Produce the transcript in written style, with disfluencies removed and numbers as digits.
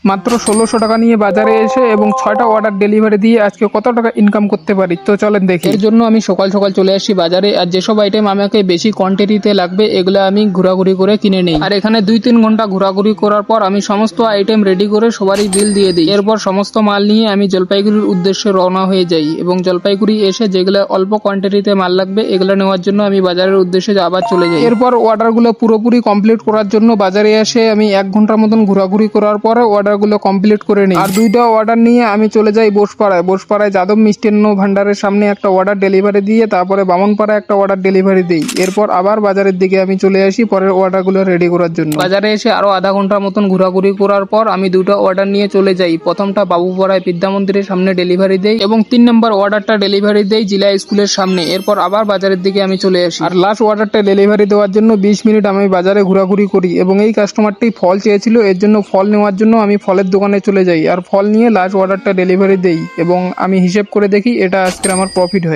মাত্র 1600 টাকা নিয়ে বাজারে এসে এবং 6টা অর্ডার ডেলিভারি দিয়ে আজকে কত টাকা ইনকাম করতে পারি তো চলেন দেখি। এর জন্য আমি সকাল সকাল চলে আসি বাজারে, আর যেসব আইটেম আমাকে বেশি কোয়ান্টিটিতে লাগবে এগুলো আমি ঘোরাঘুরি করে কিনে নিই। আর এখানে 2-3 ঘন্টা ঘোরাঘুরি করার পর আমি সমস্ত আইটেম রেডি করে সবারই বিল দিয়ে দিই। এরপর সমস্ত মাল নিয়ে আমি জলপাইগুড়ির উদ্দেশ্যে রওনা হয়ে যাই এবং জলপাইগুড়ি এসে যেগুলো অল্প কোয়ান্টিটিতে মাল লাগবে এগুলো নেওয়ার জন্য আমি বাজারের উদ্দেশ্যে আবার চলে যাই। এরপর অর্ডারগুলো পুরোপুরি কমপ্লিট করার জন্য বাজারে এসে আমি 1 ঘন্টার মতন ঘোরাঘুরি করার পরে অর্ডারগুলো কমপ্লিট করে নিই। আর 2টা অর্ডার নিয়ে আমি চলে যাই বসপাড়ায় যাদব মিষ্টান্ন ভান্ডারের সামনে একটা অর্ডার ডেলিভারি দিয়ে তারপরে বামনপাড়ায় একটা অর্ডার ডেলিভারি দিই। এরপর আবার বাজারের দিকে আমি চলে আসি পরের অর্ডারগুলো রেডি করার জন্য। বাজারে এসে আরো আধা ঘন্টার মতন ঘোরাঘুরি করার পর আমি 2টা অর্ডার নিয়ে চলে যাই। প্রথমটা বাবুপাড়ায় বিদ্যা মন্দিরের সামনে ডেলিভারি দেই এবং 3 নম্বর অর্ডারটা ডেলিভারি দেই জিলা স্কুলের সামনে। এরপর আবার বাজারের দিকে আমি চলে আসি। আর লাস্ট অর্ডারটা ডেলিভারি দেওয়ার জন্য 20 মিনিট আমি বাজারে ঘোরাঘুরি করি এবং এই কাস্টমারটি ফল চেয়েছিল, এর জন্য ফল নেওয়ার জন্য আমি ফলের দোকানে চলে যাই আর ফল নিয়ে লাস্ট অর্ডারটা ডেলিভারি দেই এবং আমি হিসেব করে দেখি এটা আজকে আমার প্রফিট হয়।